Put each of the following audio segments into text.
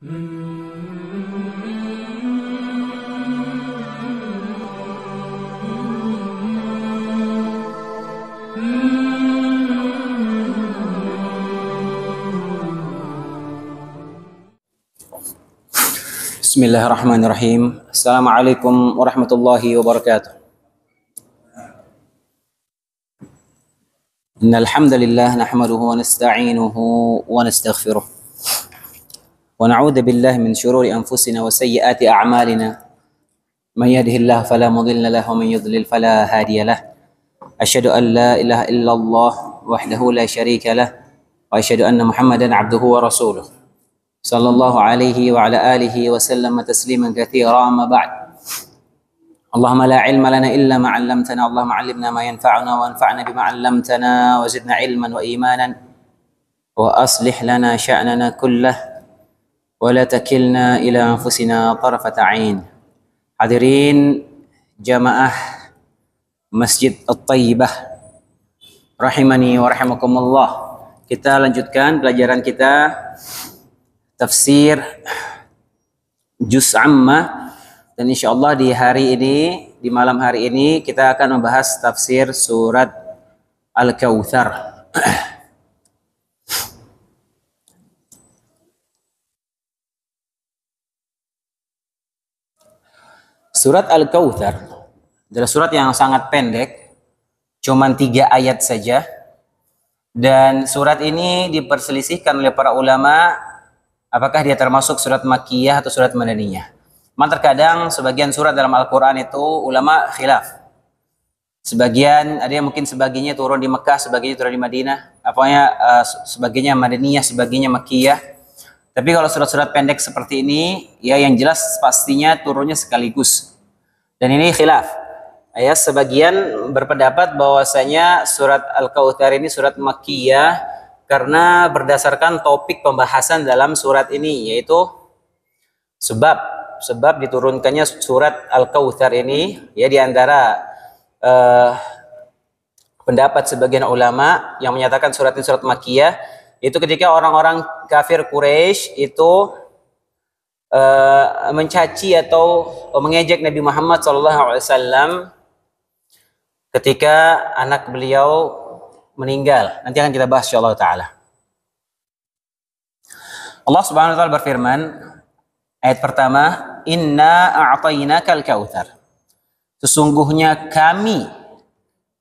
Bismillahirrahmanirrahim. Assalamualaikum warahmatullahi wabarakatuh. Innal hamdalillah nahmaduhu wa nasta'inuhu wa nastaghfiruh. Wa na'udzu billahi min shururi anfusina wa sayyiati a'malina. May yahdihillahu fala mudilla lahu wa may yudlil fala hadiya lahu. Asyhadu an la ilaha illallah wahdahu la syarika lahu wa asyhadu anna Muhammadan 'abduhu wa rasuluh. Sallallahu alaihi wa ala alihi wa sallama tasliman katsira, amma ba'd. Allahumma la ilma lana illa ma 'allamtana, Allahumma 'allimna ma yanfa'una wa anfa'na bima 'allamtana wa zidna ilman wa imanan wa aslih lana sya'nana kullah wa la takilna ila anfusina tarfata 'ain. Hadirin jamaah Masjid At-Thayyibah rahimani wa rahimakumullah. Kita lanjutkan pelajaran kita tafsir Juz Amma, dan insyaallah di hari ini, di malam hari ini kita akan membahas tafsir surat Al-Kautsar. Surat Al-Kautsar adalah surat yang sangat pendek, cuman 3 ayat saja, dan surat ini diperselisihkan oleh para ulama apakah dia termasuk surat Makkiyah atau surat Madaniyah. Memang terkadang sebagian surat dalam Al-Quran itu ulama khilaf. Sebagian, ada yang mungkin sebagiannya turun di Mekah, sebagiannya turun di Madinah, apanya sebagiannya Madaniyah, sebagiannya Makkiyah. Tapi kalau surat-surat pendek seperti ini, ya yang jelas pastinya turunnya sekaligus. Dan ini khilaf. Ya, sebagian berpendapat bahwasanya surat Al-Kautsar ini surat Makkiyah karena berdasarkan topik pembahasan dalam surat ini, yaitu sebab diturunkannya surat Al-Kautsar ini, ya, di antara pendapat sebagian ulama yang menyatakan surat ini surat Makkiyah, itu ketika orang-orang kafir Quraisy itu mencaci atau mengejek Nabi Muhammad SAW ketika anak beliau meninggal. Nanti akan kita bahas insyaallah taala. Allah Subhanahu wa taala berfirman, ayat pertama, "Inna a'tainakal kautsar." Sesungguhnya kami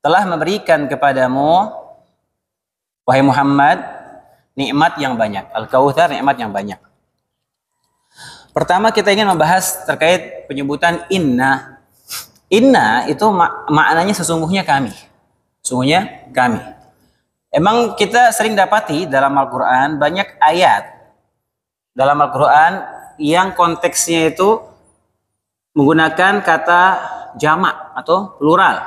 telah memberikan kepadamu wahai Muhammad nikmat yang banyak. Al-Kautsar, nikmat yang banyak. Pertama kita ingin membahas terkait penyebutan inna. Inna itu maknanya sesungguhnya kami. Sesungguhnya kami. Emang kita sering dapati dalam Al-Quran banyak ayat dalam Al-Quran yang konteksnya itu menggunakan kata jamak atau plural.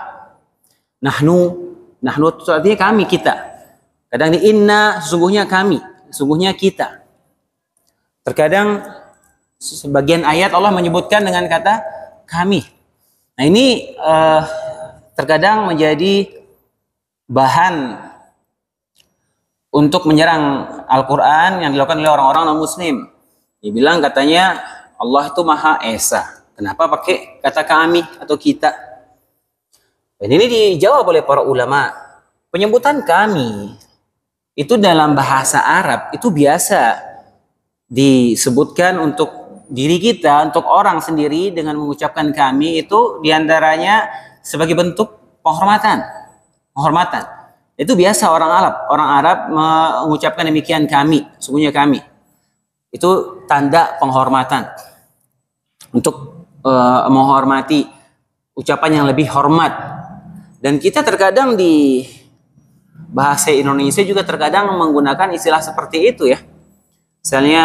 Nahnu itu artinya kami, kita. Kadang di inna, sesungguhnya kami, sesungguhnya kita. Terkadang sebagian ayat Allah menyebutkan dengan kata kami. Nah ini terkadang menjadi bahan untuk menyerang Al-Quran yang dilakukan oleh orang-orang non-muslim. Dia bilang katanya Allah itu Maha Esa. Kenapa pakai kata kami atau kita? Dan ini dijawab oleh para ulama. Penyebutan kami itu dalam bahasa Arab itu biasa disebutkan untuk diri kita, untuk orang sendiri dengan mengucapkan kami itu diantaranya sebagai bentuk penghormatan. Penghormatan. Itu biasa orang Arab mengucapkan demikian, kami, sungguhnya kami. Itu tanda penghormatan. Untuk menghormati ucapan yang lebih hormat. Dan kita terkadang di bahasa Indonesia juga terkadang menggunakan istilah seperti itu ya. Misalnya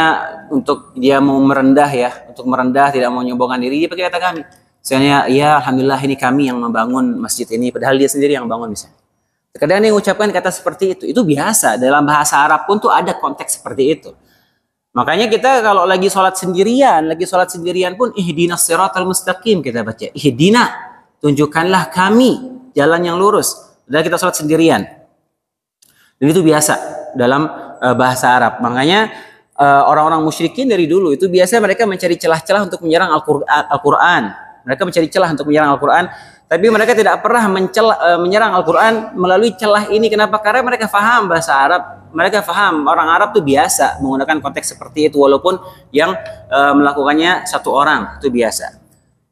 untuk dia mau merendah ya, untuk merendah tidak mau menyombongkan diri, dia pakai kata kami. Misalnya, ya alhamdulillah ini kami yang membangun masjid ini, padahal dia sendiri yang bangun misalnya. Terkadang dia mengucapkan kata seperti itu biasa. Dalam bahasa Arab pun tuh ada konteks seperti itu. Makanya kita kalau lagi sholat sendirian pun ihdinas siratal mustaqim kita baca. Ihdina, tunjukkanlah kami jalan yang lurus. Padahal kita sholat sendirian. Dan itu biasa dalam bahasa Arab. Makanya orang-orang musyrikin dari dulu itu biasanya mereka mencari celah-celah untuk menyerang Al-Quran. Mereka mencari celah untuk menyerang Al-Quran, tapi mereka tidak pernah menyerang Al-Quran melalui celah ini. Kenapa? Karena mereka faham bahasa Arab. Mereka faham, orang Arab itu biasa menggunakan konteks seperti itu, walaupun yang melakukannya satu orang, itu biasa.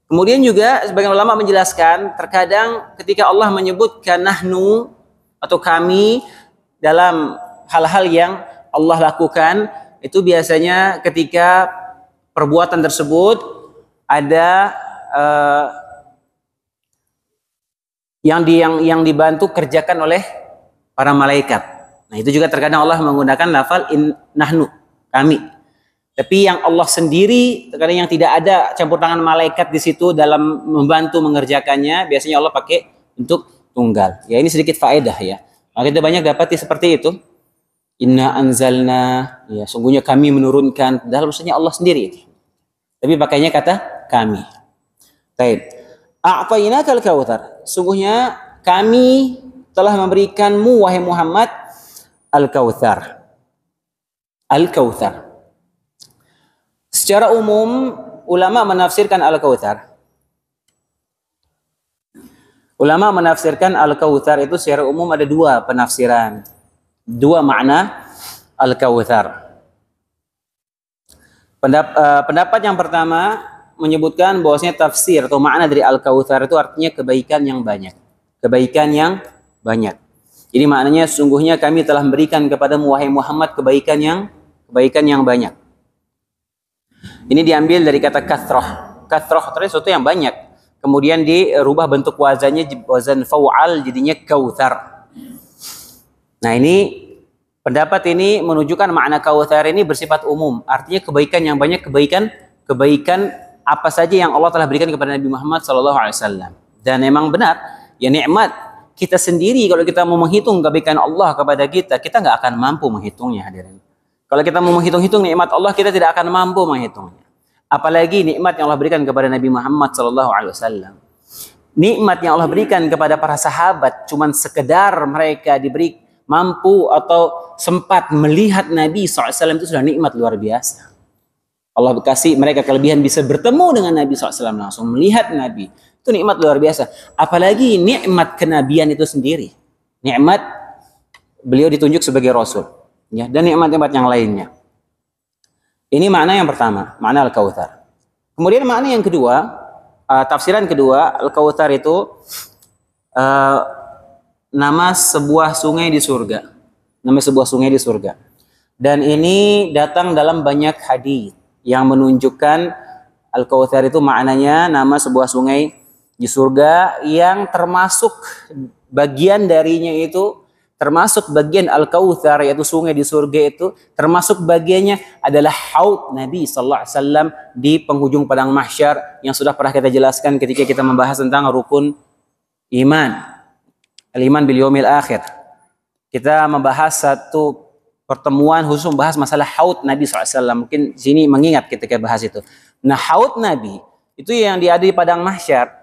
Kemudian juga sebagian ulama menjelaskan, terkadang ketika Allah menyebutkan nahnu atau kami dalam hal-hal yang Allah lakukan, itu biasanya ketika perbuatan tersebut ada yang dibantu kerjakan oleh para malaikat. Nah, itu juga terkadang Allah menggunakan lafal nahnu, kami. Tapi yang Allah sendiri, terkadang yang tidak ada campur tangan malaikat di situ dalam membantu mengerjakannya, biasanya Allah pakai untuk tunggal. Ya, ini sedikit faedah ya. Maka kita banyak dapati seperti itu. Inna anzalna, ya sungguhnya kami menurunkan, dalam maksudnya Allah sendiri. Tapi pakainya kata kami. Baik. A'tainakal kautsar. Sungguhnya kami telah memberikanmu wahai Muhammad al-kautsar. Al-kautsar. Secara umum ulama menafsirkan al-kautsar. Ulama menafsirkan al-kautsar itu secara umum ada dua penafsiran. Dua makna al-kautsar. Pendapat yang pertama menyebutkan bahwasanya tafsir atau makna dari al-kautsar itu artinya kebaikan yang banyak. Kebaikan yang banyak. Jadi maknanya sungguhnya kami telah memberikan kepadamu wahai Muhammad kebaikan yang banyak. Ini diambil dari kata kathroh. Kathroh itu sesuatu yang banyak. Kemudian dirubah bentuk wazannya, wazan fa'al jadinya kautsar. Nah, ini pendapat ini menunjukkan makna kautsar ini bersifat umum. Artinya kebaikan yang banyak, kebaikan apa saja yang Allah telah berikan kepada Nabi Muhammad SAW. Dan memang benar, ya nikmat kita sendiri kalau kita mau menghitung kebaikan Allah kepada kita nggak akan mampu menghitungnya, hadirin. Kalau kita mau menghitung-hitung nikmat Allah, kita tidak akan mampu menghitungnya. Apalagi nikmat yang Allah berikan kepada Nabi Muhammad SAW. Nikmat yang Allah berikan kepada para sahabat, cuman sekedar mereka diberi mampu atau sempat melihat Nabi SAW itu sudah nikmat luar biasa. Allah kasih mereka kelebihan bisa bertemu dengan Nabi SAW langsung, melihat Nabi. Itu nikmat luar biasa. Apalagi nikmat kenabian itu sendiri. Nikmat beliau ditunjuk sebagai Rasul. Ya, dan nikmat-nikmat yang lainnya. Ini makna yang pertama, makna al-kautsar. Kemudian makna yang kedua, tafsiran kedua, al-kautsar itu nama sebuah sungai di surga. Nama sebuah sungai di surga. Dan ini datang dalam banyak hadis yang menunjukkan al-kautsar itu maknanya nama sebuah sungai di surga yang termasuk bagian darinya itu, termasuk bagian al-kautsar yaitu sungai di surga itu, termasuk bagiannya adalah haud Nabi sallallahu alaihi wasallam di penghujung padang mahsyar yang sudah pernah kita jelaskan ketika kita membahas tentang rukun iman. Al-iman bil yaumil akhir. Kita membahas satu pertemuan khusus membahas masalah haud Nabi SAW. Mungkin sini mengingat ketika bahas itu. Nah, haud Nabi itu yang ada di padang mahsyar.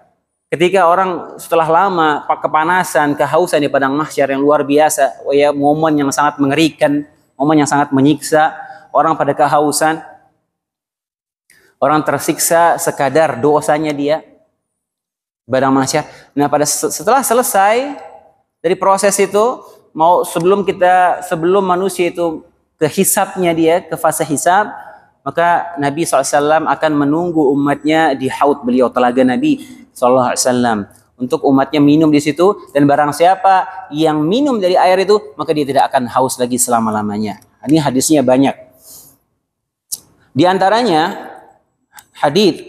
Ketika orang setelah lama kepanasan, kehausan di padang mahsyar yang luar biasa, ya momen yang sangat mengerikan, momen yang sangat menyiksa, orang pada kehausan, orang tersiksa sekadar dosanya dia, padang mahsyar. Nah, setelah selesai dari proses itu, sebelum manusia itu ke hisabnya dia, ke fase hisab, maka Nabi SAW akan menunggu umatnya di haud beliau, telaga Nabi SAW, untuk umatnya minum di situ, dan barang siapa yang minum dari air itu, maka dia tidak akan haus lagi selama-lamanya. Ini hadisnya banyak. Di antaranya hadis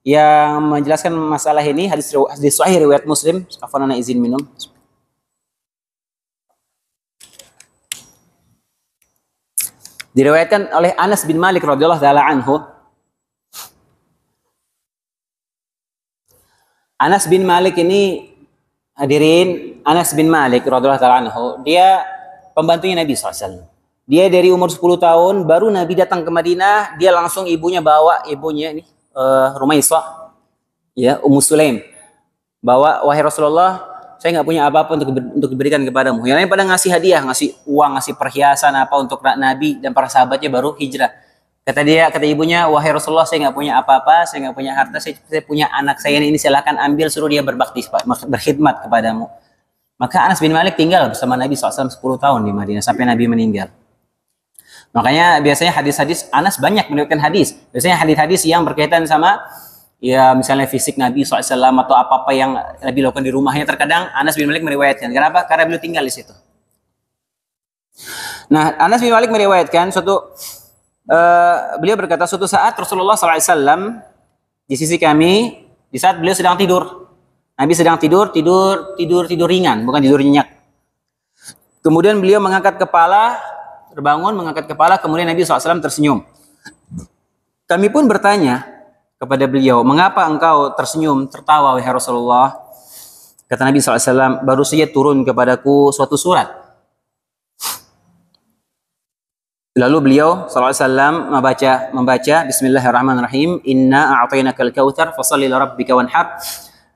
yang menjelaskan masalah ini, hadis sahih riwayat Muslim. Afwan, ana izin minum. Diriwayatkan oleh Anas bin Malik radhiyallahu taala anhu. Anas bin Malik ini, hadirin, Anas bin Malik radhiyallahu taala anhu, dia pembantunya Nabi SAW. Dia dari umur 10 tahun, baru Nabi datang ke Madinah, dia langsung ibunya ini, Rumaisah, ya, Ummu Sulaim. Bawa, wahai Rasulullah, saya nggak punya apa-apa untuk diberikan kepadamu. Yang lain pada ngasih hadiah, ngasih uang, ngasih perhiasan apa untuk Nabi dan para sahabatnya baru hijrah. Kata ibunya, wahai Rasulullah, saya nggak punya apa-apa, saya nggak punya harta, saya punya anak saya ini, silakan ambil, suruh dia berbakti, berkhidmat kepadamu. Maka Anas bin Malik tinggal bersama Nabi SAW 10 tahun di Madinah sampai Nabi meninggal. Makanya biasanya hadis-hadis, Anas banyak meriwayatkan hadis. Biasanya hadis-hadis yang berkaitan sama ya misalnya fisik Nabi SAW atau apa-apa yang Nabi lakukan di rumahnya, terkadang Anas bin Malik meriwayatkan. Kenapa? Karena beliau tinggal di situ. Nah, Anas bin Malik meriwayatkan beliau berkata, suatu saat Rasulullah SAW di sisi kami, di saat beliau sedang tidur. Nabi sedang tidur ringan, bukan tidur nyenyak. Kemudian beliau mengangkat kepala, terbangun, mengangkat kepala, kemudian Nabi SAW tersenyum. Kami pun bertanya kepada beliau, mengapa engkau tersenyum, tertawa, wahai Rasulullah? Kata Nabi SAW, baru saja turun kepadaku suatu surat. Lalu beliau SAW membaca Bismillahirrahmanirrahim, Inna a'tainakal kautsar fashalli lirabbika wanhar,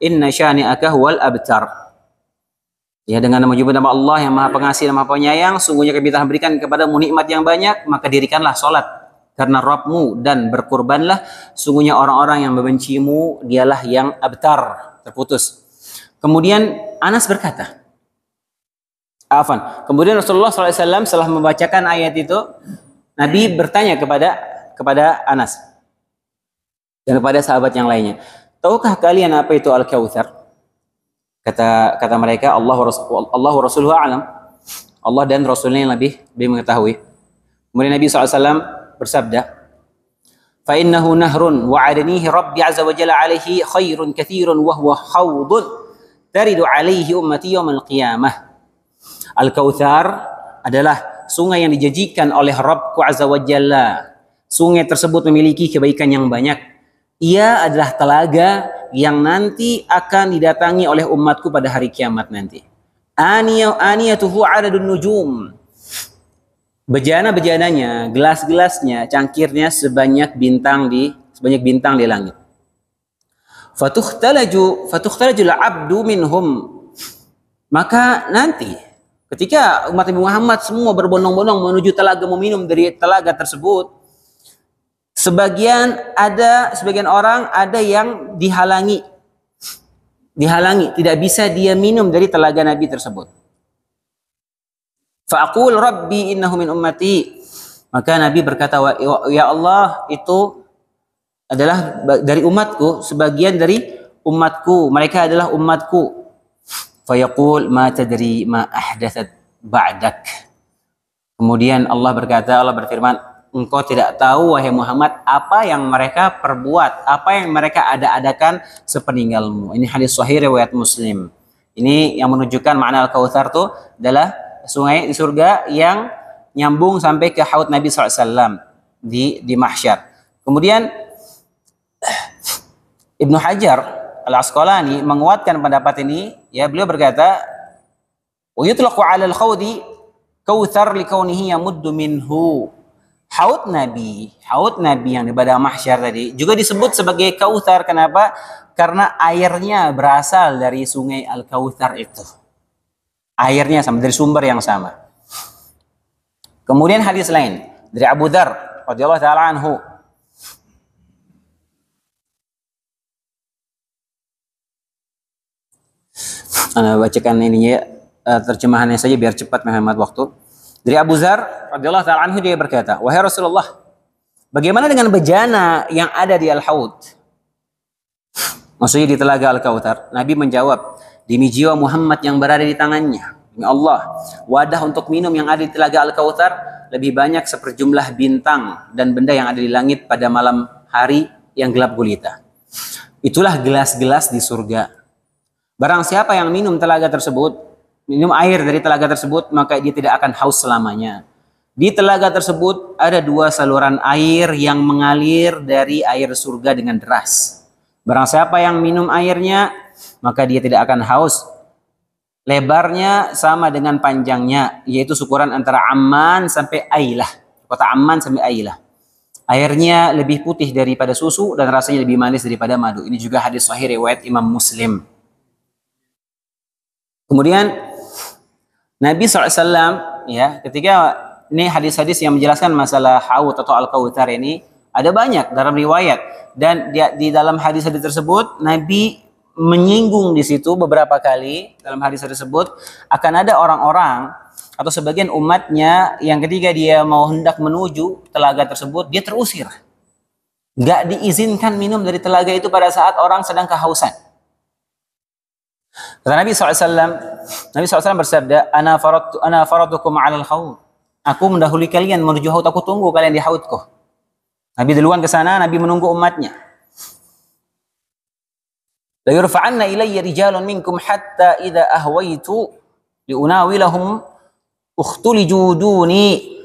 inna syani'aka huwal abtar. Ya, dengan menyebut nama Allah yang Maha Pengasih dan Maha Penyayang, sungguhnya kami telah berikan kepadamu nikmat yang banyak, maka dirikanlah salat karena Rabbmu dan berkurbanlah, sungguhnya orang-orang yang membencimu dialah yang abtar, terputus. Kemudian Anas berkata, kemudian Rasulullah SAW setelah membacakan ayat itu, Nabi bertanya kepada Anas dan kepada sahabat yang lainnya, tahukah kalian apa itu Al-Kautsar? Kata mereka, Allah wa Rasuluhu a'lam. Allah dan Rasulnya yang lebih mengetahui. Kemudian Nabi SAW bersabda, fa innahu nahrun wa'adanihi Rabbi azza wa jalla alaihi khairun katsirun wa huwa haudun taridu alaihi ummati yaumal qiyamah. Al-Kautsar adalah sungai yang dijanjikan oleh Rabbku Azza wa Jalla. Sungai tersebut memiliki kebaikan yang banyak. Ia adalah telaga yang nanti akan didatangi oleh umatku pada hari kiamat nanti. Aniyatuhu adadun nujum. Bejana-bejananya, gelas-gelasnya, cangkirnya sebanyak bintang di langit. Fatukhtalajul abdu minhum. Maka nanti ketika umat Nabi Muhammad semua berbondong-bondong menuju telaga, meminum dari telaga tersebut, sebagian orang ada yang dihalangi, tidak bisa dia minum dari telaga Nabi tersebut. Fa'aqul Rabbi innahu min ummati. Maka Nabi berkata, ya Allah, itu adalah dari umatku, sebagian dari umatku, mereka adalah umatku. Fayaqul ma tadri ma ahdathat ba'dak. Kemudian Allah berfirman, engkau tidak tahu wahai Muhammad apa yang mereka perbuat, apa yang mereka ada-adakan sepeninggalmu. Ini hadis sahih riwayat Muslim. Ini yang menunjukkan makna Al-Kautsar itu adalah sungai di surga yang nyambung sampai ke haud Nabi SAW di mahsyar. Kemudian Ibnu Hajar Al-Asqalani menguatkan pendapat ini, ya, beliau berkata, wa yutlaqu 'ala al-khawdi kautsar likaunihi yamuddu minhu. Haud Nabi yang di padang mahsyar tadi juga disebut sebagai kautsar. Kenapa? Karena airnya berasal dari sungai Al-Kautsar itu. Airnya sama, dari sumber yang sama. Kemudian hadis lain dari Abu Dzar radhiyallahu taala anhu, bacakan ininya, terjemahannya saja biar cepat menghemat waktu. Dari Abu Dzar radhiyallahu taala anhu, dia berkata, wahai Rasulullah, bagaimana dengan bejana yang ada di Al-Haud? Maksudnya di telaga Al-Kautsar. Nabi menjawab, demi jiwa Muhammad yang berada di tangannya, demi Allah, wadah untuk minum yang ada di telaga Al-Kautsar lebih banyak seperjumlah bintang dan benda yang ada di langit pada malam hari yang gelap gulita. Itulah gelas-gelas di surga. Barang siapa yang minum air dari telaga tersebut, maka dia tidak akan haus selamanya. Di telaga tersebut ada 2 saluran air yang mengalir dari air surga dengan deras. Barang siapa yang minum airnya, maka dia tidak akan haus. Lebarnya sama dengan panjangnya, yaitu ukuran antara Amman sampai Ailah. Kota Amman sampai Ailah. Airnya lebih putih daripada susu dan rasanya lebih manis daripada madu. Ini juga hadis sahih riwayat Imam Muslim. Kemudian Nabi SAW ya, ketika ini hadis-hadis yang menjelaskan masalah haud atau al-kautsar ini ada banyak dalam riwayat, dan di dalam hadis-hadis tersebut Nabi menyinggung di situ beberapa kali dalam hadis tersebut akan ada orang-orang atau sebagian umatnya yang ketika dia mau hendak menuju telaga tersebut dia terusir. Nggak diizinkan minum dari telaga itu pada saat orang sedang kehausan. Kata Nabi SAW bersabda, Ana faratukum alal khawd. Aku mendahului kalian menuju haud, aku tunggu kalian di haudku. Nabi duluan ke sana, Nabi menunggu umatnya. La yurfa'anna ilayya rijalun minkum hatta idza ahwaitu liunawilahum ukhtuliju duni.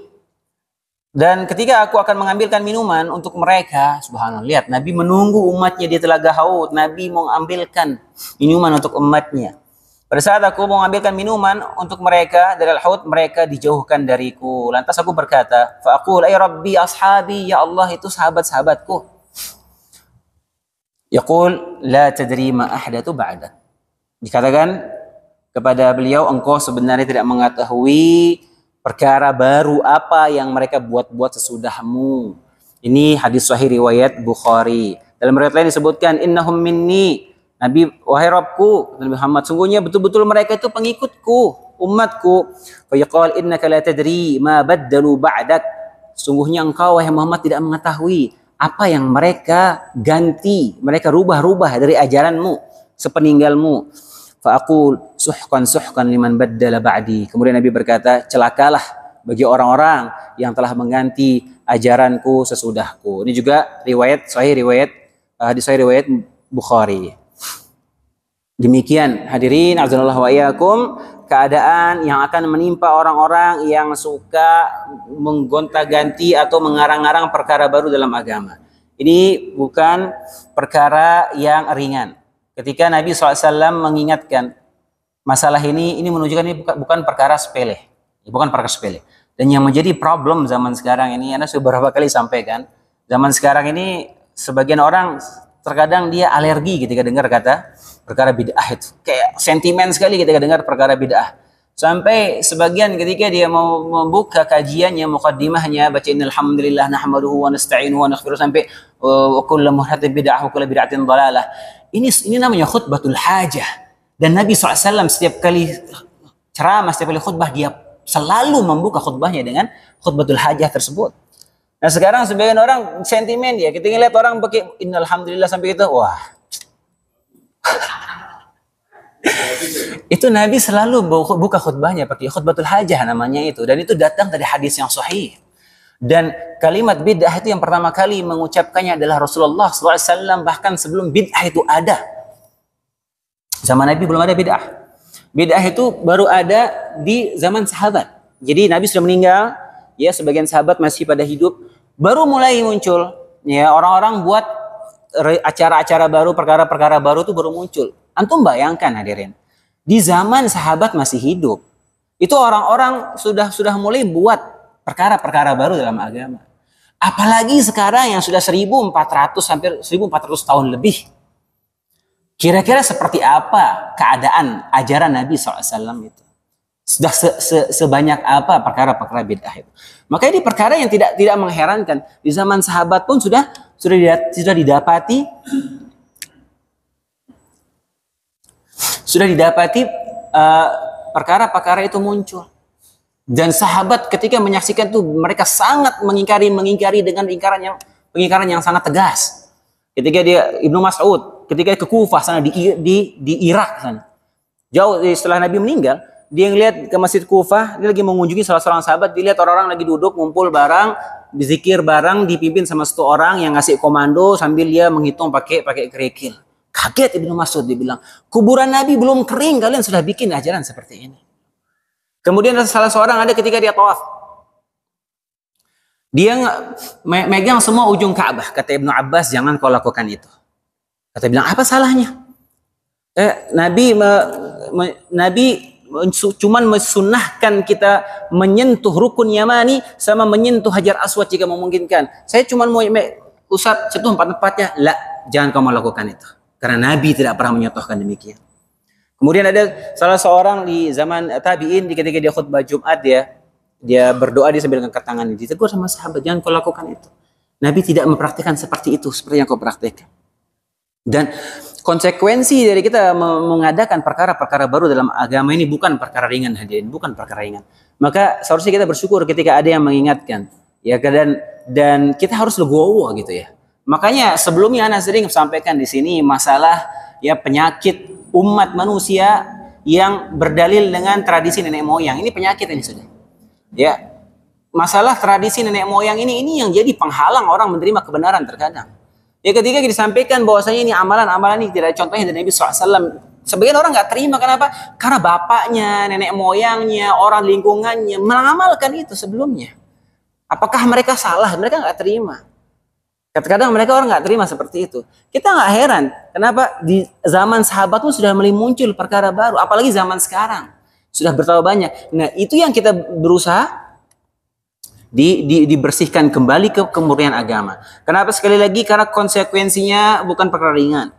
Dan ketika aku akan mengambilkan minuman untuk mereka, subhanallah, lihat Nabi menunggu umatnya di telaga haud. Nabi mau ambilkan minuman untuk umatnya. Pada saat aku mau ambilkan minuman untuk mereka dari al-haud, mereka dijauhkan dariku. Lantas aku berkata, fa'aqul ay rabbi ashabi, ya Allah itu sahabat-sahabatku. Yaqul la tadri ma ahdathu ba'dak. Dikatakan kepada beliau, engkau sebenarnya tidak mengetahui perkara baru apa yang mereka buat-buat sesudahmu. Ini hadis sahih riwayat Bukhari. Dalam riwayat lain disebutkan, innahum minni, Nabi, wahai Rabbku, Nabi Muhammad, sungguhnya betul-betul mereka itu pengikutku, umatku. Fayaqal innaka la tadri ma baddalu ba'dak. Sungguhnya engkau, wahai Muhammad, tidak mengetahui apa yang mereka ganti, mereka rubah-rubah dari ajaranmu sepeninggalmu. Fa'aqul suhkan liman baddala ba'di. Kemudian Nabi berkata, celakalah bagi orang-orang yang telah mengganti ajaranku sesudahku. Ini juga riwayat sahih riwayat Bukhari. Demikian hadirin azanallahu wa iyyakum keadaan yang akan menimpa orang-orang yang suka menggonta-ganti atau mengarang-arang perkara baru dalam agama. Ini bukan perkara yang ringan. Ketika Nabi SAW mengingatkan masalah ini menunjukkan ini bukan perkara sepele. Bukan perkara sepele. Dan yang menjadi problem zaman sekarang ini, Anda sudah beberapa kali sampaikan, zaman sekarang ini sebagian orang terkadang dia alergi ketika dengar kata perkara bid'ah itu. Kayak sentimen sekali ketika dengar perkara bid'ah. Sampai sebagian ketika dia mau membuka kajiannya, muqaddimahnya, baca innal hamdalillah nahmaduhu wa nasta'inuhu wa naghfiruh sampai wa kullu muhdatsatin bid'ah wa kullu bid'atin dhalalah. Ini namanya khutbatul hajah. Dan Nabi SAW setiap kali ceramah, setiap kali khutbah, dia selalu membuka khutbahnya dengan khutbatul hajah tersebut. Nah sekarang sebagian orang sentimen dia, ketika lihat orang pakai innal hamdalillah sampai itu, wah. Itu Nabi selalu buka khutbahnya pakai khutbatul hajah namanya itu, dan itu datang dari hadis yang sahih. Dan kalimat bid'ah itu yang pertama kali mengucapkannya adalah Rasulullah SAW, bahkan sebelum bid'ah itu ada. Zaman Nabi belum ada bid'ah. Bid'ah itu baru ada di zaman sahabat. Jadi Nabi sudah meninggal, ya sebagian sahabat masih pada hidup, baru mulai muncul. Ya orang-orang buat acara-acara baru, perkara-perkara baru itu baru muncul. Antum bayangkan hadirin, di zaman sahabat masih hidup, itu orang-orang sudah mulai buat perkara-perkara baru dalam agama. Apalagi sekarang yang sudah 1400 hampir 1400 tahun lebih. Kira-kira seperti apa keadaan ajaran Nabi SAW itu? Sudah sebanyak apa perkara-perkara bid'ah itu? Makanya ini perkara yang tidak mengherankan. Di zaman sahabat pun sudah didapati perkara-perkara itu muncul. Dan sahabat ketika menyaksikan itu mereka sangat mengingkari dengan pengingkaran yang sangat tegas. Ketika dia Ibnu Mas'ud ketika ke Kufah sana di Irak sana, jauh setelah Nabi meninggal, dia ngelihat ke Masjid Kufah, dia lagi mengunjungi salah seorang sahabat, dilihat orang-orang lagi duduk ngumpul barang, berzikir barang, dipimpin sama satu orang yang ngasih komando sambil dia menghitung pakai kerikil. Kaget Ibnu Mas'ud, dia bilang, kuburan Nabi belum kering, kalian sudah bikin ajaran seperti ini. Kemudian salah seorang ada ketika dia tawaf, dia megang semua ujung Ka'bah. Kata Ibnu Abbas, jangan kau lakukan itu. Kata bilang, apa salahnya? Nabi cuman mensunahkan kita menyentuh rukun Yamani sama menyentuh Hajar Aswad jika memungkinkan. Saya cuman mau usap sentuh empat-empatnya. La, jangan kau melakukan itu. Karena Nabi tidak pernah menyotohkan demikian. Kemudian ada salah seorang di zaman tabi'in, ketika dia khutbah Jumat, dia berdoa, dia sambil angkat tangan, ditegur sama sahabat, jangan kau lakukan itu. Nabi tidak mempraktikkan seperti itu, seperti yang kau praktikkan. Dan konsekuensi dari kita mengadakan perkara-perkara baru dalam agama ini bukan perkara ringan, hadirin, bukan perkara ringan. Maka seharusnya kita bersyukur ketika ada yang mengingatkan, ya, dan kita harus legowo gitu ya. Makanya sebelumnya Ana sering sampaikan di sini masalah ya penyakit umat manusia yang berdalil dengan tradisi nenek moyang. Ini penyakit ini sudah. Ya, masalah tradisi nenek moyang ini yang jadi penghalang orang menerima kebenaran terkadang. Ya, ketika disampaikan bahwasanya ini amalan-amalan ini tidak ada contohnya dari Nabi SAW, sebagian orang nggak terima. Kenapa? Karena bapaknya, nenek moyangnya, orang lingkungannya mengamalkan itu sebelumnya. Apakah mereka salah? Mereka nggak terima. Kadang-kadang mereka orang nggak terima seperti itu. Kita nggak heran kenapa di zaman sahabat pun sudah mulai muncul perkara baru, apalagi zaman sekarang sudah bertambah banyak. Nah, itu yang kita berusaha dibersihkan kembali ke kemurnian agama. Kenapa? Sekali lagi karena konsekuensinya bukan perkara ringan.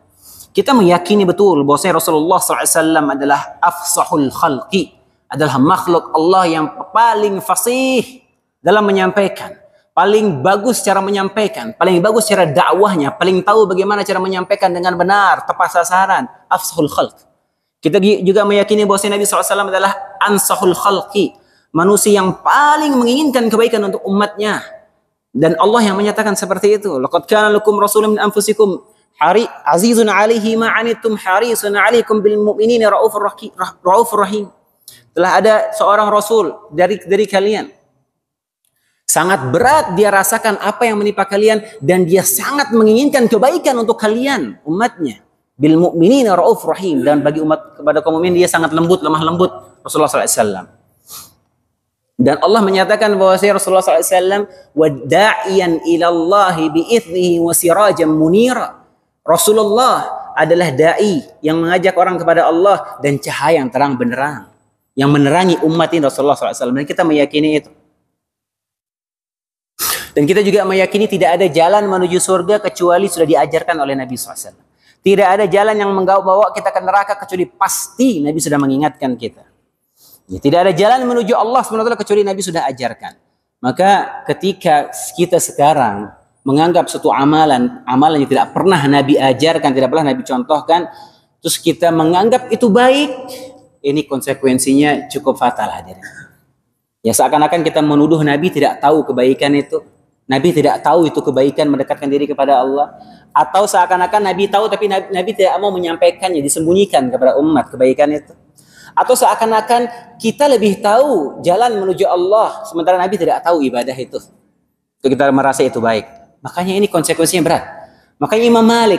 Kita meyakini betul bahwa Rasulullah SAW adalah afsahul khalqi, adalah makhluk Allah yang paling fasih dalam menyampaikan, paling bagus cara menyampaikan, paling bagus cara dakwahnya, paling tahu bagaimana cara menyampaikan dengan benar, tepat sasaran, afsahul khalq. Kita juga meyakini bahwa Nabi SAW adalah ansahul khalqi, manusia yang paling menginginkan kebaikan untuk umatnya. Dan Allah yang menyatakan seperti itu. Laqad kana lakum rasulun min anfusikum azizun 'alaihi ma 'anittum harisun 'alaikum bil mu'minina raufur rahim. Telah ada seorang rasul dari kalian, sangat berat dia rasakan apa yang menimpa kalian, dan dia sangat menginginkan kebaikan untuk kalian, umatnya. Bil mu'minina raufur rahim, dan bagi umat, kepada kaum mukmin dia sangat lembut, lemah lembut, Rasulullah SAW. Dan Allah menyatakan bahwa Rasulullah SAW wada'iyan ilallahi bi'ithnihi wa sirajan munira. Rasulullah adalah da'i yang mengajak orang kepada Allah dan cahaya yang terang benderang yang menerangi umat ini, Rasulullah SAW. Dan kita meyakini itu. Dan kita juga meyakini tidak ada jalan menuju surga kecuali sudah diajarkan oleh Nabi SAW. Tidak ada jalan yang membawa kita ke neraka kecuali pasti Nabi sudah mengingatkan kita. Ya, tidak ada jalan menuju Allah SWT kecuali Nabi sudah ajarkan. Maka ketika kita sekarang menganggap suatu amalan yang tidak pernah Nabi ajarkan, tidak pernah Nabi contohkan, terus kita menganggap itu baik, ini konsekuensinya cukup fatal, hadirin. Ya, seakan-akan kita menuduh Nabi tidak tahu kebaikan itu. Nabi tidak tahu itu kebaikan mendekatkan diri kepada Allah. Atau seakan-akan Nabi tahu tapi Nabi tidak mau menyampaikannya, disembunyikan kepada umat kebaikan itu. Atau seakan-akan kita lebih tahu jalan menuju Allah, sementara Nabi tidak tahu ibadah itu. Kita merasa itu baik. Makanya ini konsekuensinya berat. Makanya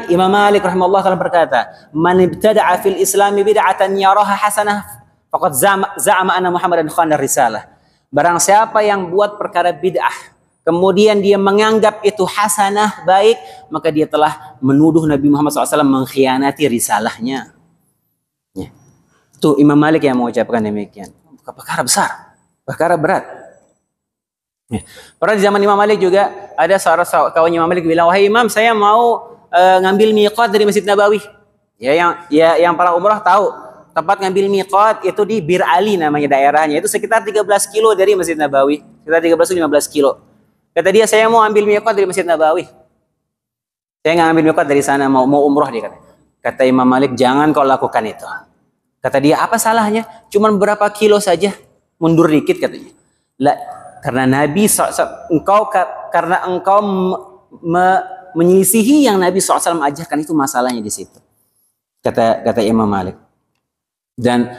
Imam Malik rahimahullah taala berkata, "Man ibtada'a fil Islami bid'atan yaraha hasanah, faqad za'ama anna Muhammadan khana risalah." Barang siapa yang buat perkara bid'ah, kemudian dia menganggap itu hasanah, baik, maka dia telah menuduh Nabi Muhammad SAW mengkhianati risalahnya. Ya. Itu Imam Malik yang mengucapkan demikian. Perkara besar, perkara berat. Ya. Pernah di zaman Imam Malik juga ada seorang kawan Imam Malik bilang, "Wahai Imam, saya mau ngambil miqat dari Masjid Nabawi." Ya, yang para umrah tahu tempat ngambil miqat itu di Bir Ali namanya daerahnya. Itu sekitar 13 kilo dari Masjid Nabawi, sekitar 13-15 kilo. Kata dia, saya mau ambil miqat dari Masjid Nabawi. Saya nggak ambil miqat dari sana, mau umrah dia kata. Kata Imam Malik, jangan kau lakukan itu. Kata dia, apa salahnya? Cuman berapa kilo saja, mundur dikit katanya. Lah, karena Nabi karena engkau menyelisihi yang Nabi SAW ajarkan, itu masalahnya di situ. Kata Imam Malik. Dan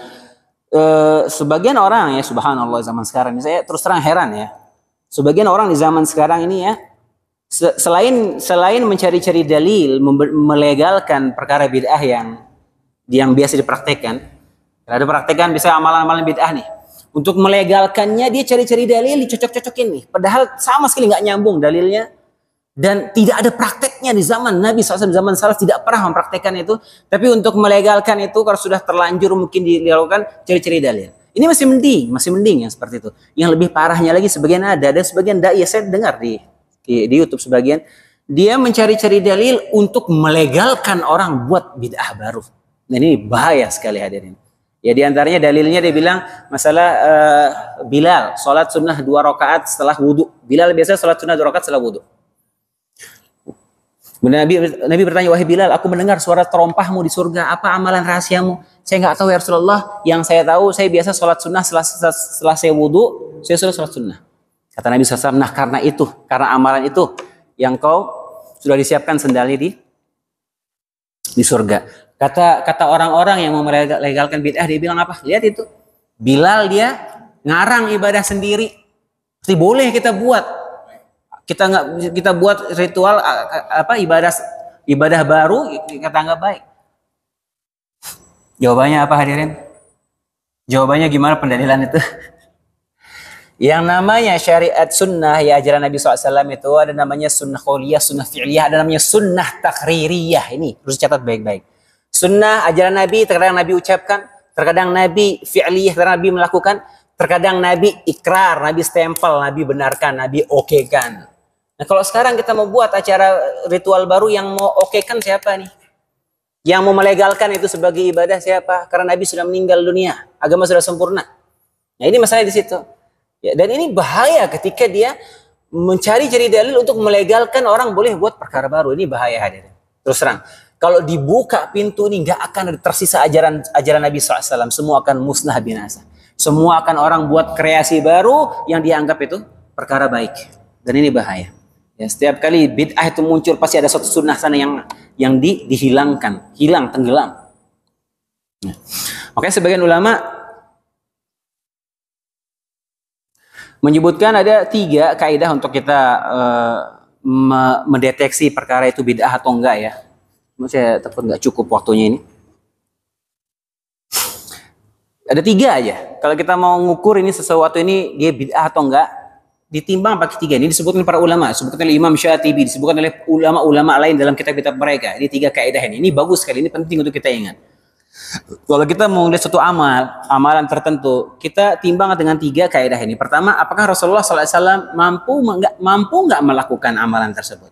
sebagian orang ya, subhanallah zaman sekarang ini, saya terus terang heran ya. Sebagian orang di zaman sekarang ini ya, selain mencari-cari dalil, melegalkan perkara bid'ah yang biasa dipraktekkan. Ada praktekan bisa amalan-amalan bid'ah nih. Untuk melegalkannya dia cari-cari dalil, dicocok-cocokin nih. Padahal sama sekali nggak nyambung dalilnya. Dan tidak ada prakteknya di zaman Nabi SAW, zaman salaf tidak pernah mempraktekkan itu. Tapi untuk melegalkan itu, kalau sudah terlanjur mungkin dilakukan, cari-cari dalil. Ini masih mending yang seperti itu. Yang lebih parahnya lagi, sebagian ada sebagian dai, saya dengar di YouTube sebagian, dia mencari-cari dalil untuk melegalkan orang buat bid'ah baru. Dan ini bahaya sekali hadirin. Ya di antaranya dalilnya dia bilang masalah Bilal salat sunnah 2 rakaat setelah wudu. Bilal biasa salat sunnah 2 rakaat setelah wudu. Nabi bertanya, wahai Bilal, aku mendengar suara terompahmu di surga. Apa amalan rahasiamu? Saya nggak tahu ya Rasulullah. Yang saya tahu, saya biasa sholat sunnah setelah saya wudhu, saya sudah sholat sunnah. Kata Nabi SAW, nah karena itu, karena amalan itu, yang kau sudah disiapkan sendalnya di surga. Kata orang-orang yang mau melegalkan bid'ah, dia bilang apa? Lihat itu, Bilal dia ngarang ibadah sendiri. Pasti boleh kita buat. Kita buat ritual ibadah baru, kata nggak baik. Jawabannya apa hadirin? Jawabannya gimana pendalilan itu? Yang namanya syariat sunnah, ya ajaran Nabi SAW itu ada namanya sunnah qauliyah, sunnah fi'liyah, ada namanya sunnah takririyah. Ini harus catat baik-baik. Sunnah ajaran Nabi, terkadang Nabi ucapkan, terkadang Nabi fi'liyah, terkadang Nabi melakukan, terkadang Nabi ikrar, Nabi stempel, Nabi benarkan, Nabi okekan. Nah kalau sekarang kita mau buat acara ritual baru, yang mau okekan siapa nih? Yang mau melegalkan itu sebagai ibadah siapa? Karena Nabi sudah meninggal dunia, agama sudah sempurna. Nah ini masalah di situ. Ya, dan ini bahaya ketika dia mencari-cari dalil untuk melegalkan orang boleh buat perkara baru. Ini bahaya hadirin. Terus terang, kalau dibuka pintu ini nggak akan tersisa ajaran Nabi SAW. Semua akan musnah binasa. Semua akan orang buat kreasi baru yang dianggap itu perkara baik. Dan ini bahaya. Ya, setiap kali bid'ah itu muncul pasti ada suatu sunnah sana yang dihilangkan, hilang, tenggelam. Nah, makanya sebagian ulama menyebutkan ada 3 kaidah untuk kita mendeteksi perkara itu bid'ah atau enggak ya. Saya takut nggak cukup waktunya ini. Ada 3 aja. Kalau kita mau ngukur ini sesuatu ini dia bid'ah atau enggak, ditimbang pakai 3. Ini disebutkan para ulama, disebutkan oleh Imam Syatibi, disebutkan oleh ulama-ulama lain dalam kitab-kitab mereka. Ini 3 kaidah ini. Ini bagus sekali, ini penting untuk kita ingat. Kalau kita mau lihat suatu amalan tertentu, kita timbang dengan 3 kaidah ini. Pertama, apakah Rasulullah SAW mampu nggak melakukan amalan tersebut?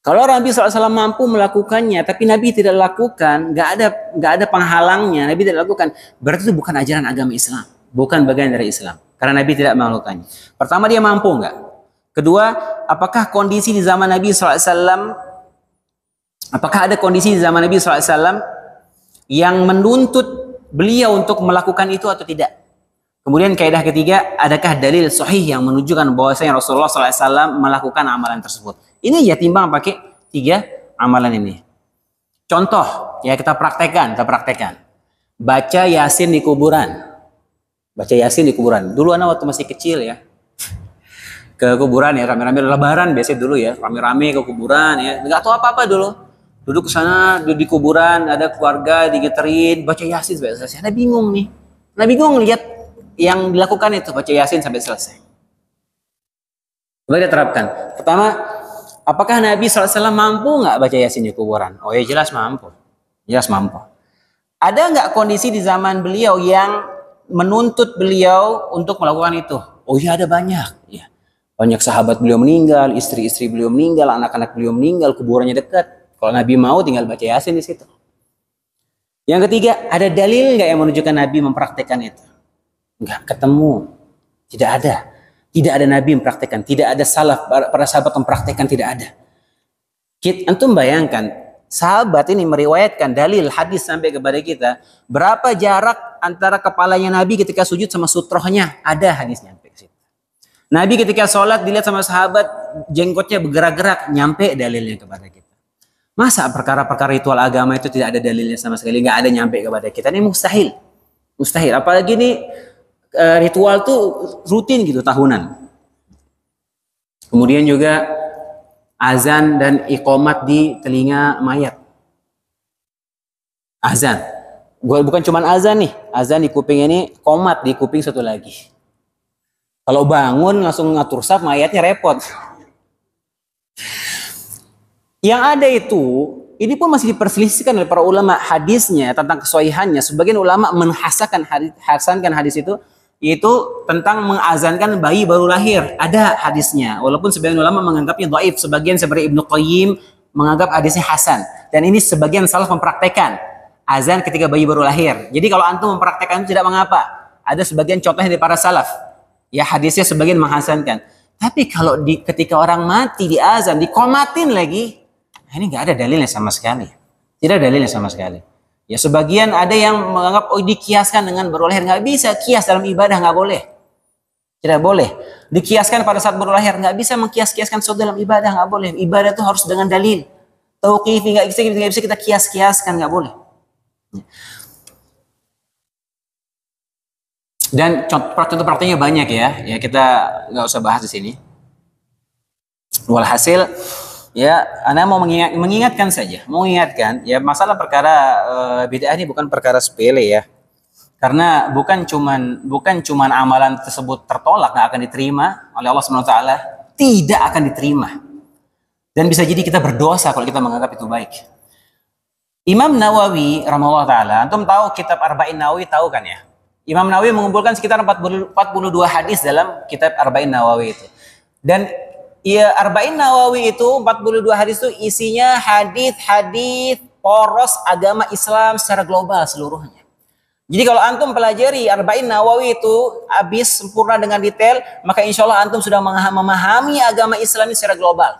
Kalau Nabi SAW mampu melakukannya, tapi Nabi tidak lakukan, nggak ada penghalangnya, Nabi tidak lakukan, berarti itu bukan ajaran agama Islam, bukan bagian dari Islam. Karena Nabi tidak melakukannya. Pertama, dia mampu nggak? Kedua, apakah kondisi di zaman Nabi SAW, apakah ada kondisi di zaman Nabi SAW yang menuntut beliau untuk melakukan itu atau tidak? Kemudian kaidah ketiga, adakah dalil sahih yang menunjukkan bahwasanya Rasulullah SAW melakukan amalan tersebut? Ini ya timbang pakai 3 amalan ini. Contoh, ya kita praktekkan. Baca Yasin di kuburan. Baca Yasin di kuburan. Dulu anak waktu masih kecil ya, ke kuburan ya, rame-rame lebaran biasanya dulu ya, rame-rame ke kuburan ya, nggak tahu apa-apa dulu. Duduk ke sana, duduk di kuburan, ada keluarga digeterin, baca Yasin sampai selesai. Nah bingung nih. Nah bingung lihat yang dilakukan itu, baca Yasin sampai selesai. Coba kita terapkan. Pertama, apakah Nabi SAW mampu nggak baca Yasin di kuburan? Oh ya jelas mampu. Jelas mampu. Ada nggak kondisi di zaman beliau yang menuntut beliau untuk melakukan itu? Oh iya ada banyak. Ya. Banyak sahabat beliau meninggal, istri-istri beliau meninggal, anak-anak beliau meninggal, kuburannya dekat. Kalau Nabi mau tinggal baca Yasin di situ. Yang ketiga, ada dalil nggak yang menunjukkan Nabi mempraktekkan itu? Nggak ketemu. Tidak ada. Tidak ada Nabi mempraktekkan. Tidak ada salaf para sahabat mempraktekkan. Tidak ada. Antum bayangkan, sahabat ini meriwayatkan dalil hadis sampai kepada kita. Berapa jarak antara kepalanya Nabi ketika sujud sama sutrohnya? Ada hadisnya sampai ke situ. Nabi ketika sholat dilihat sama sahabat, jenggotnya bergerak-gerak, nyampe dalilnya kepada kita. Masa perkara-perkara ritual agama itu tidak ada dalilnya sama sekali, nggak ada nyampe kepada kita? Ini mustahil. Mustahil. Apalagi ini ritual tuh rutin gitu tahunan. Kemudian juga azan dan iqamat di telinga mayat. Azan. Bukan cuma azan nih. Azan di kuping ini, qomat di kuping satu lagi. Kalau bangun langsung ngatur saf, mayatnya repot. Yang ada itu, ini pun masih diperselisihkan oleh para ulama hadisnya tentang kesohihannya. Sebagian ulama hasankan hadis itu, yaitu tentang mengazankan bayi baru lahir. Ada hadisnya, walaupun sebagian ulama menganggapnya dhaif. Sebagian seperti Ibnu Qayyim menganggap hadisnya hasan. Dan ini sebagian salaf mempraktekkan. azan ketika bayi baru lahir. Jadi kalau antum mempraktekkan itu tidak mengapa. Ada sebagian contohnya dari para salaf. Ya hadisnya sebagian menghasankan. Tapi kalau ketika orang mati di azan, dikomatin lagi, ini nggak ada dalilnya sama sekali. Tidak ada dalilnya sama sekali. Ya sebagian ada yang menganggap dikiaskan dengan baru lahir. Nggak bisa, kias dalam ibadah nggak boleh. Tidak boleh. Dikiaskan pada saat baru lahir. Nggak bisa mengkias-kiaskan sesuatu dalam ibadah. Nggak boleh. Ibadah itu harus dengan dalil. Tauqifi nggak bisa kita kias-kiaskan. Nggak boleh. Dan contoh-contohnya banyak ya. Ya kita nggak usah bahas di sini. Walhasil, ya, Anda mau mengingatkan saja. Mau mengingatkan, ya masalah perkara bid'ah ini bukan perkara sepele ya. Karena bukan cuman amalan tersebut tertolak, nggak akan diterima oleh Allah SWT, tidak akan diterima. Dan bisa jadi kita berdosa kalau kita menganggap itu baik. Imam Nawawi rahimahullah taala, antum tahu kitab Arba'in Nawawi, tahu kan ya? Imam Nawawi mengumpulkan sekitar 42 hadis dalam kitab Arba'in Nawawi itu. Dan ya Arba'in Nawawi itu 42 hadis itu isinya hadis-hadis poros agama Islam secara global seluruhnya. Jadi kalau antum pelajari Arba'in Nawawi itu habis sempurna dengan detail, maka insya Allah antum sudah memahami agama Islam ini secara global.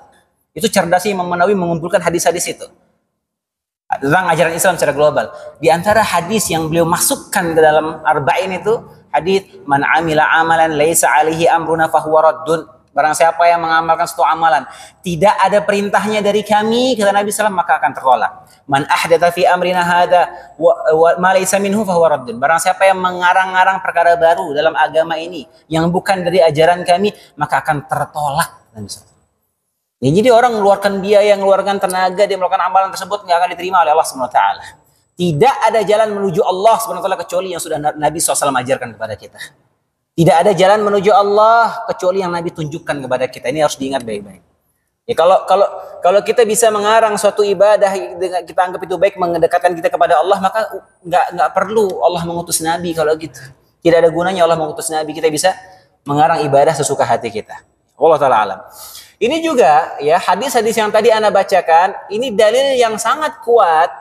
Itu cerdasnya Imam Nawawi mengumpulkan hadis-hadis itu tentang ajaran Islam secara global. Di antara hadis yang beliau masukkan ke dalam Arba'in itu hadis man amila amalan laisa alaihi amruna fahuwa raddun. Barang siapa yang mengamalkan suatu amalan tidak ada perintahnya dari kami, kata Nabi SAW, maka akan tertolak. Man ahdatha fi amrina hadza wa ma laysa minhu fahuwa raddun. Barang siapa yang mengarang-arang perkara baru dalam agama ini yang bukan dari ajaran kami, maka akan tertolak. Ya, jadi orang mengeluarkan biaya, mengeluarkan tenaga, dia melakukan amalan tersebut nggak akan diterima oleh Allah Subhanahu wa taala. Tidak ada jalan menuju Allah Subhanahu wa taala kecuali yang sudah Nabi SAW ajarkan kepada kita. Tidak ada jalan menuju Allah kecuali yang Nabi tunjukkan kepada kita. Ini harus diingat baik-baik. Ya, kalau kita bisa mengarang suatu ibadah dengan kita anggap itu baik, mendekatkan kita kepada Allah, maka nggak perlu Allah mengutus Nabi kalau gitu. Tidak ada gunanya Allah mengutus Nabi. Kita bisa mengarang ibadah sesuka hati kita. Allah taala alam. Ini juga ya hadis-hadis yang tadi Anda bacakan, ini dalil yang sangat kuat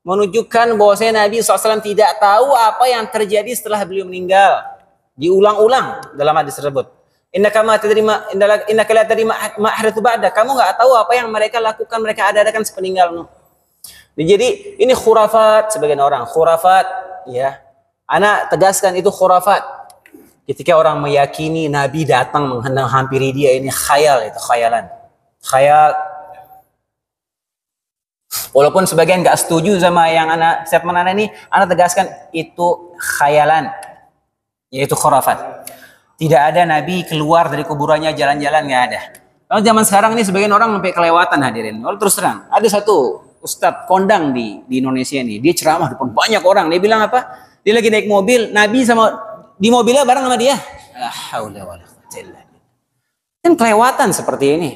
menunjukkan bahwasanya Nabi SAW tidak tahu apa yang terjadi setelah beliau meninggal. Diulang-ulang dalam hadis tersebut. Innaka la tadri ma ahdatsu ba'da. Kamu enggak tahu apa yang mereka lakukan, mereka adakan sepeninggalmu. Jadi ini khurafat sebagian orang, khurafat ya. Ana tegaskan itu khurafat. Ketika orang meyakini Nabi datang menghampiri dia, ini khayal, itu khayalan. Khayal. Walaupun sebagian enggak setuju sama yang statement ana ini, ana tegaskan itu khayalan. Yaitu khurafat. Tidak ada Nabi keluar dari kuburannya jalan-jalan, nggak ada. Kalau zaman sekarang ini sebagian orang sampai kelewatan hadirin. Kalau terus terang, ada satu ustadz kondang di Indonesia ini, dia ceramah depan banyak orang. Dia bilang apa? Dia lagi naik mobil, Nabi sama di mobilnya bareng sama dia. Kan kelewatan seperti ini.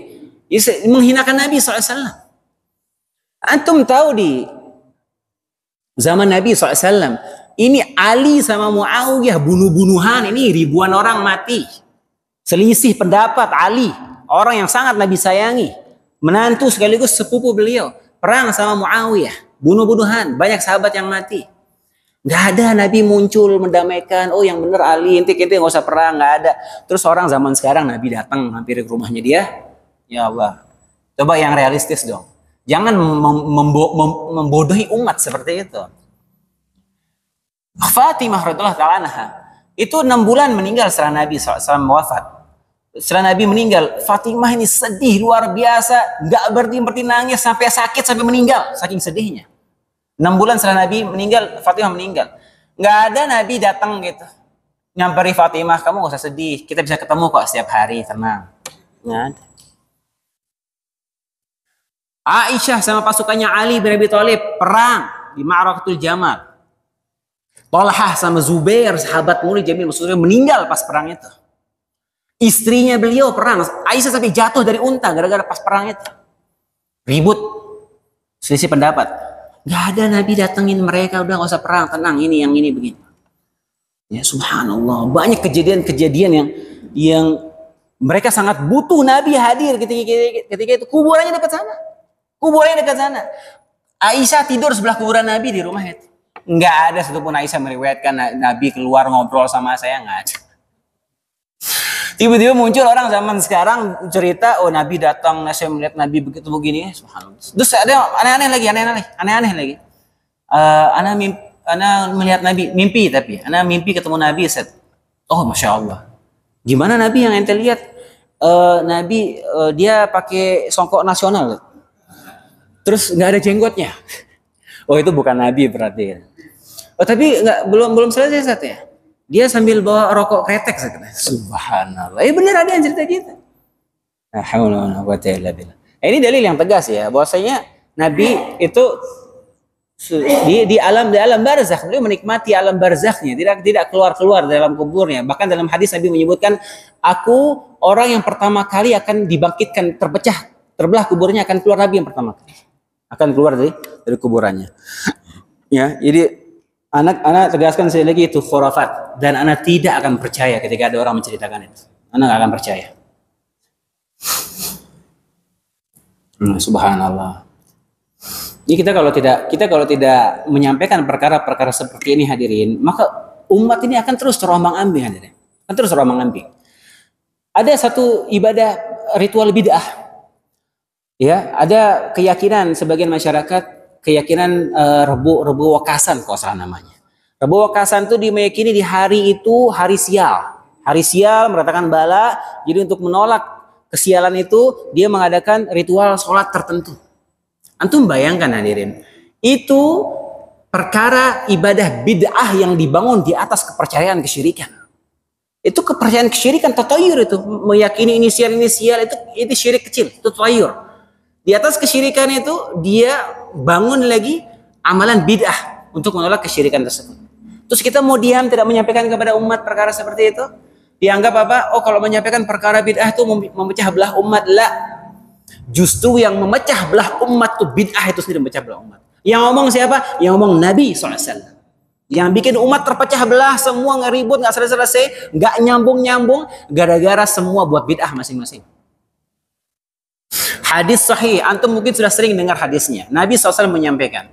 Menghinakan Nabi SAW. Antum tahu di zaman Nabi SAW, ini Ali sama Muawiyah bunuh-bunuhan, ini ribuan orang mati. Selisih pendapat Ali, orang yang sangat Nabi sayangi, menantu sekaligus sepupu beliau, perang sama Muawiyah, bunuh-bunuhan, banyak sahabat yang mati. Nggak ada Nabi muncul mendamaikan, oh yang benar Ali, intik-intik nggak usah perang, nggak ada. Terus orang zaman sekarang Nabi datang hampir ke rumahnya dia, ya Allah, coba yang realistis dong. Jangan membodohi umat seperti itu. Fatimah radhiyallahu ta'ala anha itu 6 bulan meninggal setelah Nabi SAW wafat. Setelah Nabi meninggal, Fatimah ini sedih luar biasa, nggak berhenti nangis sampai sakit sampai meninggal, saking sedihnya. 6 bulan setelah Nabi meninggal, Fatimah meninggal. Nggak ada Nabi datang gitu, nyamperi Fatimah, kamu nggak usah sedih, kita bisa ketemu kok setiap hari, tenang. Nggak ada. Aisyah sama pasukannya Ali bin Abi Thalib perang di Ma'rakatul Jamal. Talhah sama Zubair, sahabat mulia Jamil maksudnya meninggal pas perang itu. Istrinya beliau perang, Aisyah sampai jatuh dari unta gara-gara pas perang itu. Ribut, selisih pendapat. Gak ada Nabi datengin mereka, udah gak usah perang, tenang, ini yang ini begini. Ya subhanallah, banyak kejadian yang mereka sangat butuh Nabi hadir ketika itu. Kuburannya dekat sana. Aisyah tidur sebelah kuburan Nabi di rumah itu. Nggak ada satupun Aisyah meriwayatkan Nabi keluar ngobrol sama saya, nggak ada. Tiba-tiba muncul orang zaman sekarang cerita, oh Nabi datang, saya melihat Nabi begitu begini, subhanallah. Terus ada aneh-aneh lagi. Ana melihat Nabi, mimpi tapi, ana mimpi ketemu Nabi, Ustaz. Oh masya Allah. Gimana Nabi yang ente lihat? Nabi dia pakai songkok nasional, terus nggak ada jenggotnya. Oh itu bukan Nabi berarti. Oh tapi belum selesai Ustaz ya. Dia sambil bawa rokok kretek, subhanallah. Benar ada yang cerita gitu. Ini dalil yang tegas ya, bahwasanya Nabi itu di alam barzakh, beliau menikmati alam barzakhnya, tidak keluar dalam kuburnya. Bahkan dalam hadis Nabi menyebutkan, aku orang yang pertama kali akan dibangkitkan, terbelah kuburnya, akan keluar Nabi yang pertama kali. Akan keluar dari kuburannya. Ya, jadi anak tegaskan sekali lagi itu khurafat, dan anak tidak akan percaya ketika ada orang menceritakan itu. Anak nggak akan percaya. Subhanallah. Jadi kita kalau tidak menyampaikan perkara-perkara seperti ini hadirin, maka umat ini akan terus terombang-ambing hadirin. Akan terus terombang-ambing. Ada satu ibadah ritual bid'ah. Ya, ada keyakinan sebagian masyarakat, keyakinan Rebu Wakasan kalau salah namanya. Rebu Wakasan itu dimeyakini di hari itu hari sial. Hari sial meratakan bala, jadi untuk menolak kesialan itu dia mengadakan ritual sholat tertentu. Antum bayangkan hadirin, itu perkara ibadah bid'ah yang dibangun di atas kepercayaan kesyirikan. Itu kepercayaan kesyirikan tatayur, itu meyakini inisial itu syirik kecil, itu tatayur. Di atas kesyirikan itu dia bangun lagi amalan bid'ah untuk menolak kesyirikan tersebut. Terus kita mau diam tidak menyampaikan kepada umat perkara seperti itu? Dianggap apa? Oh kalau menyampaikan perkara bid'ah itu memecah belah umat. La. Justru yang memecah belah umat itu bid'ah itu sendiri memecah belah umat. Yang ngomong siapa? Yang ngomong Nabi SAW. Yang bikin umat terpecah belah, semua ngeribut, nggak selesai-selesai, nggak nyambung-nyambung, gara-gara semua buat bid'ah masing-masing. Hadis sahih, antum mungkin sudah sering dengar hadisnya. Nabi SAW menyampaikan,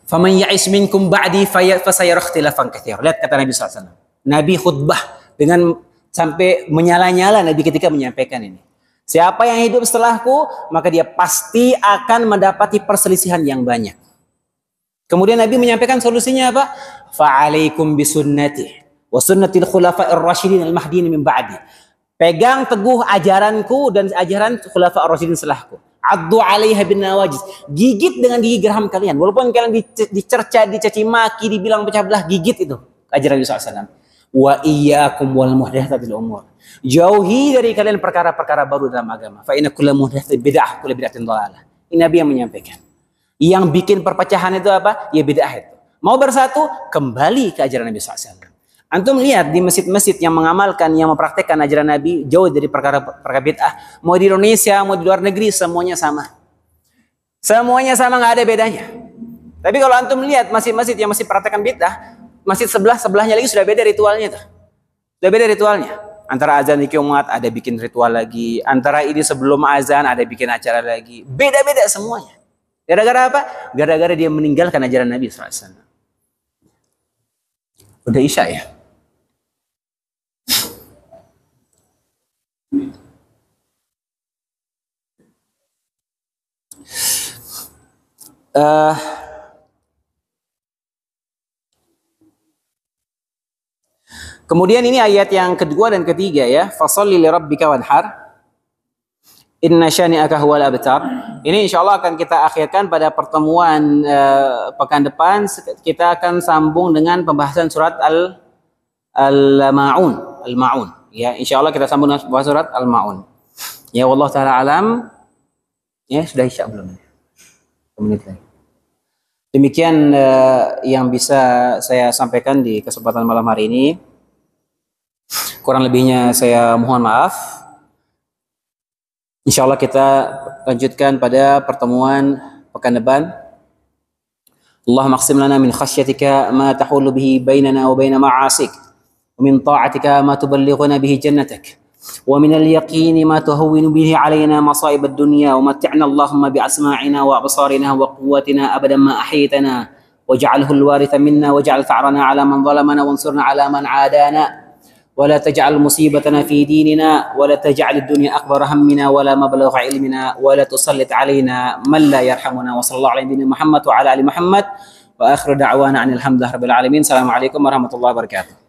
"Faman ya'is minkum ba'di fasayara ikhtilafan katsira." Lihat kata Nabi SAW. Nabi khutbah dengan sampai menyala-nyala Nabi ketika menyampaikan ini. Siapa yang hidup setelahku, maka dia pasti akan mendapati perselisihan yang banyak. Kemudian Nabi menyampaikan solusinya apa? Fa'alaikum bisunnati wa sunnatil khulafa'ir rasyidin al-mahdiyyin min ba'di. Pegang teguh ajaranku dan ajaran khulafa'ir rasyidin setelahku. Addu 'alaiha bin nawajiz. Gigit dengan gigi geraham kalian. Walaupun kalian dicerca, dicaci maki, dibilang pecah belah, gigit itu ajaran Nabi SAW. Wa iyyakum wal muhdatsatil umur. Jauhi dari kalian perkara-perkara baru dalam agama. Fa inna kullu muhdatsatin bid'ah, kullu bid'atin dhalalah. Ini Nabi yang menyampaikan. Yang bikin perpecahan itu apa? Ya bid'ah itu. Mau bersatu, kembali ke ajaran Nabi SAW. Antum lihat di masjid-masjid yang mengamalkan, yang mempraktekkan ajaran Nabi, jauh dari perkara bid'ah. Mau di Indonesia, mau di luar negeri, semuanya sama. Semuanya sama, nggak ada bedanya. Tapi kalau antum lihat masjid-masjid yang masih praktekkan bid'ah, masjid sebelahnya lagi sudah beda ritualnya tuh. Sudah beda ritualnya. Antara azan di Jumat ada bikin ritual lagi, antara ini sebelum azan ada bikin acara lagi. Beda-beda semuanya. Gara-gara apa? Gara-gara dia meninggalkan ajaran Nabi SAW. Udah Isya ya? Kemudian ini ayat yang kedua dan ketiga ya. Fasholli li rabbika wanhar. Inna syani'aka huwal abtar. Ini insyaallah akan kita akhirkan pada pertemuan pekan depan. Kita akan sambung dengan pembahasan surat Al-Ma'un. Al-Ma'un. Ya, insyaallah kita sambung dengan surat Al-Ma'un. Ya, wallahu taala alam. Ya, sudah Isya belum? 1 menit lagi. Demikian yang bisa saya sampaikan di kesempatan malam hari ini. Kurang lebihnya saya mohon maaf. Insyaallah kita lanjutkan pada pertemuan pekan depan. Allahumma aqsim lana min khasyatika ma tahulu bihi bainana wa baina ma'asik wa min ta'atika ma tuballighuna bihi jannatak ومن اليقين ما تهون به علينا مصائب الدنيا ومتعنا اللهم بأسماعنا وأبصارنا وقوتنا أبدا ما أحيتنا واجعله الوارث منا واجعل ثأرنا على من ظلمنا وانصرنا على من عادانا ولا تجعل مصيبتنا في ديننا ولا تجعل الدنيا أكبر همنا ولا مبلغ علمنا ولا تسلط علينا من لا يرحمنا وصلى الله على نبينا محمد وعلى آل محمد وآخر دعوانا أن الحمد لله رب العالمين. السلام عليكم ورحمة الله وبركاته.